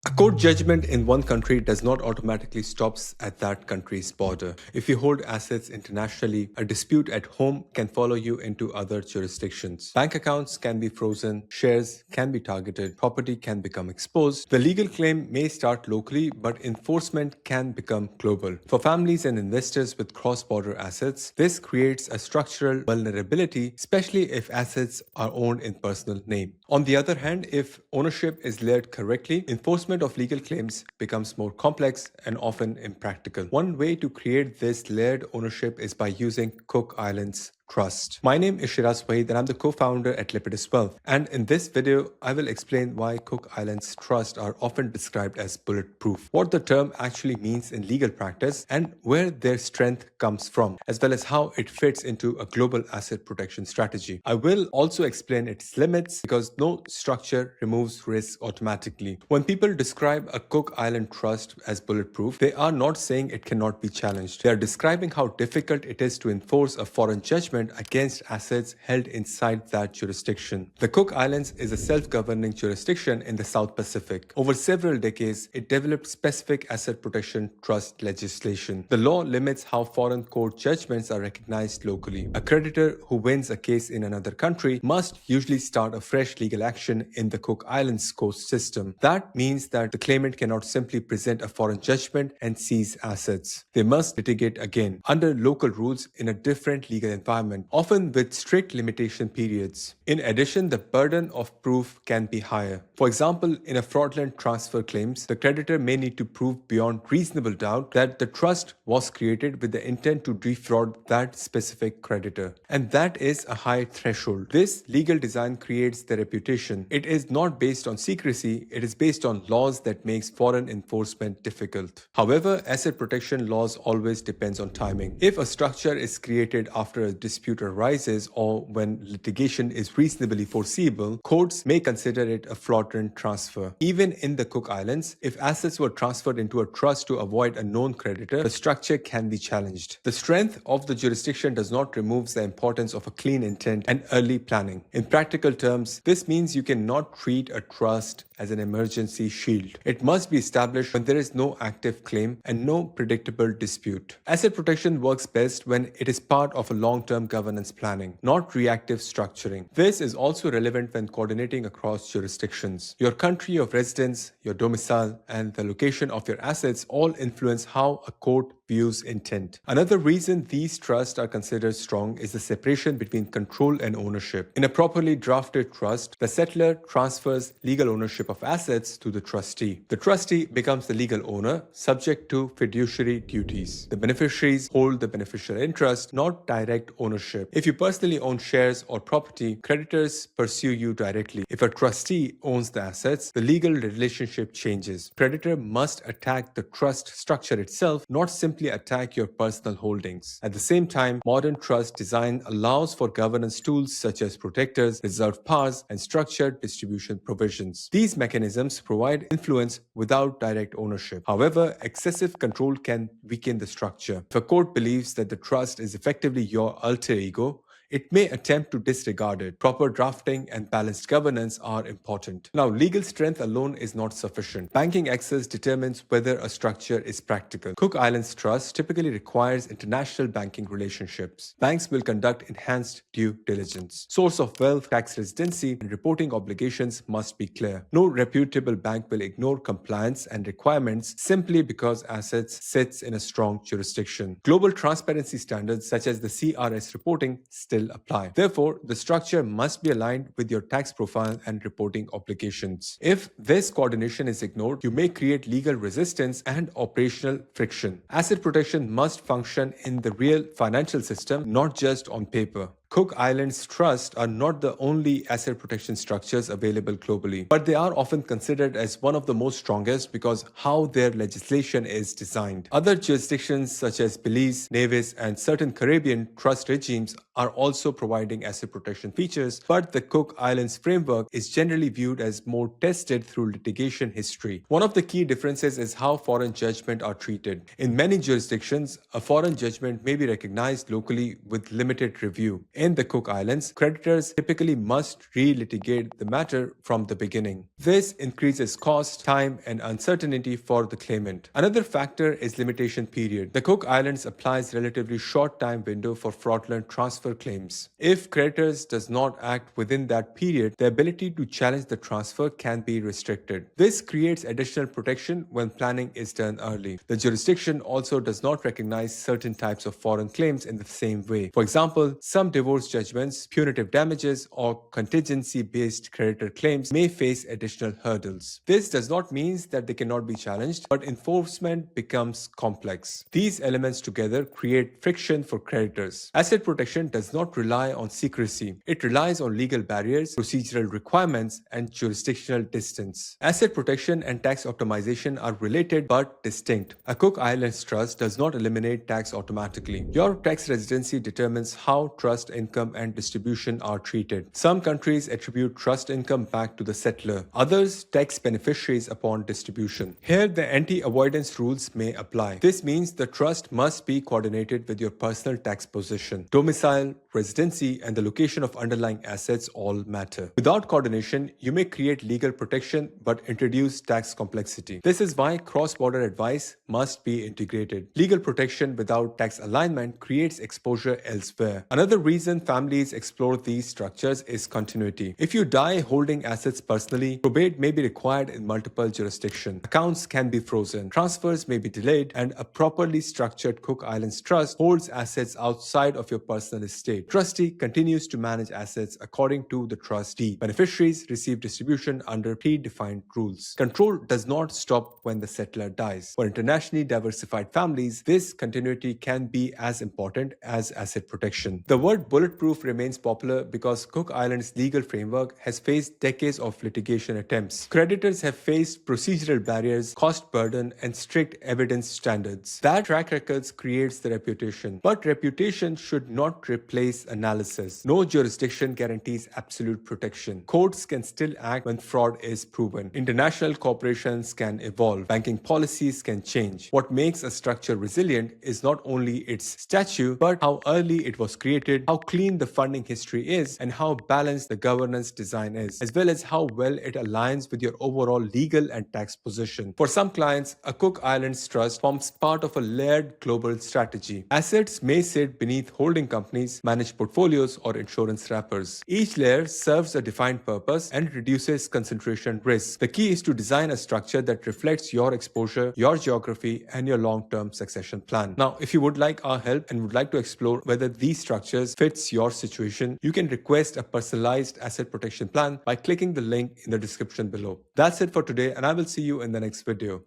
A court judgment in one country does not automatically stop at that country's border. If you hold assets internationally, a dispute at home can follow you into other jurisdictions. Bank accounts can be frozen, shares can be targeted, property can become exposed. The legal claim may start locally, but enforcement can become global. For families and investors with cross-border assets, this creates a structural vulnerability, especially if assets are owned in personal name. On the other hand, if ownership is layered correctly, enforcement of legal claims becomes more complex and often impractical. One way to create this layered ownership is by using Cook Islands Trust. My name is Shiraz Waheed and I'm the co-founder at Lipitus Wealth. And in this video, I will explain why Cook Islands Trust are often described as bulletproof, what the term actually means in legal practice, and where their strength comes from, as well as how it fits into a global asset protection strategy. I will also explain its limits because no structure removes risk automatically. When people describe a Cook Island Trust as bulletproof, they are not saying it cannot be challenged. They are describing how difficult it is to enforce a foreign judgment against assets held inside that jurisdiction. The Cook Islands is a self-governing jurisdiction in the South Pacific. Over several decades, it developed specific asset protection trust legislation. The law limits how foreign court judgments are recognized locally. A creditor who wins a case in another country must usually start a fresh legal action in the Cook Islands court system. That means that the claimant cannot simply present a foreign judgment and seize assets. They must litigate again under local rules in a different legal environment, often with strict limitation periods. In addition, the burden of proof can be higher. For example, in a fraudulent transfer claims, the creditor may need to prove beyond reasonable doubt that the trust was created with the intent to defraud that specific creditor. And that is a high threshold. This legal design creates the reputation. It is not based on secrecy, it is based on laws that makes foreign enforcement difficult. However, asset protection laws always depends on timing. If a structure is created after a dispute arises or when litigation is reasonably foreseeable, courts may consider it a fraudulent transfer. Even in the Cook Islands, if assets were transferred into a trust to avoid a known creditor, the structure can be challenged. The strength of the jurisdiction does not remove the importance of a clean intent and early planning. In practical terms, this means you cannot treat a trust as an emergency shield. It must be established when there is no active claim and no predictable dispute. Asset protection works best when it is part of a long-term governance planning, not reactive structuring. This is also relevant when coordinating across jurisdictions. Your country of residence, your domicile, and the location of your assets all influence how a court views intent. Another reason these trusts are considered strong is the separation between control and ownership. In a properly drafted trust, the settlor transfers legal ownership of assets to the trustee. The trustee becomes the legal owner, subject to fiduciary duties. The beneficiaries hold the beneficial interest, not direct ownership. If you personally own shares or property, creditors pursue you directly. If a trustee owns the assets, the legal relationship changes. Creditor must attack the trust structure itself, not simply attack your personal holdings. At the same time, modern trust design allows for governance tools such as protectors, reserved powers, and structured distribution provisions. These mechanisms provide influence without direct ownership. However, excessive control can weaken the structure. If a court believes that the trust is effectively your alter ego, it may attempt to disregard it. Proper drafting and balanced governance are important. Now, legal strength alone is not sufficient. Banking access determines whether a structure is practical. Cook Islands Trust typically requires international banking relationships. Banks will conduct enhanced due diligence. Source of wealth, tax residency, and reporting obligations must be clear. No reputable bank will ignore compliance and requirements simply because assets sits in a strong jurisdiction. Global transparency standards such as the CRS reporting still apply. Therefore, the structure must be aligned with your tax profile and reporting obligations. If this coordination is ignored, you may create legal resistance and operational friction. Asset protection must function in the real financial system, not just on paper. Cook Islands Trust are not the only asset protection structures available globally, but they are often considered as one of the most strongest because how their legislation is designed. Other jurisdictions such as Belize, Nevis, and certain Caribbean trust regimes are also providing asset protection features, but the Cook Islands framework is generally viewed as more tested through litigation history. One of the key differences is how foreign judgments are treated. In many jurisdictions, a foreign judgment may be recognized locally with limited review. In the Cook Islands, creditors typically must relitigate the matter from the beginning. This increases cost, time, and uncertainty for the claimant. Another factor is limitation period. The Cook Islands applies relatively short time window for fraudulent transfer claims. If creditors does not act within that period, the ability to challenge the transfer can be restricted. This creates additional protection when planning is done early. The jurisdiction also does not recognize certain types of foreign claims in the same way. For example, some divorce judgments, punitive damages, or contingency-based creditor claims may face additional hurdles. This does not mean that they cannot be challenged, but enforcement becomes complex. These elements together create friction for creditors. Asset protection does not rely on secrecy. It relies on legal barriers, procedural requirements, and jurisdictional distance. Asset protection and tax optimization are related but distinct. A Cook Islands trust does not eliminate tax automatically. Your tax residency determines how trust income and distribution are treated. Some countries attribute trust income back to the settler. Others tax beneficiaries upon distribution. Here, the anti-avoidance rules may apply. This means the trust must be coordinated with your personal tax position. Domicile, residency, and the location of underlying assets all matter. Without coordination, you may create legal protection but introduce tax complexity. This is why cross-border advice must be integrated. Legal protection without tax alignment creates exposure elsewhere. Another reason families explore these structures is continuity. If you die holding assets personally, probate may be required in multiple jurisdictions. Accounts can be frozen, transfers may be delayed, and a properly structured Cook Islands trust holds assets outside of your personal estate. Trustee continues to manage assets according to the trustee. Beneficiaries receive distribution under predefined rules. Control does not stop when the settler dies. For internationally diversified families, this continuity can be as important as asset protection. The word bulletproof remains popular because Cook Islands' legal framework has faced decades of litigation attempts. Creditors have faced procedural barriers, cost burden, and strict evidence standards. That track records creates the reputation. But reputation should not replace analysis. No jurisdiction guarantees absolute protection. Courts can still act when fraud is proven. International corporations can evolve. Banking policies can change. What makes a structure resilient is not only its statute, but how early it was created, how clean the funding history is, and how balanced the governance design is, as well as how well it aligns with your overall legal and tax position. For some clients, a Cook Islands trust forms part of a layered global strategy. Assets may sit beneath holding companies, managed portfolios, or insurance wrappers. Each layer serves a defined purpose and reduces concentration risk. The key is to design a structure that reflects your exposure, your geography, and your long-term succession plan. Now, if you would like our help and would like to explore whether these structures fits your situation, you can request a personalized asset protection plan by clicking the link in the description below. That's it for today, and I will see you in the next video.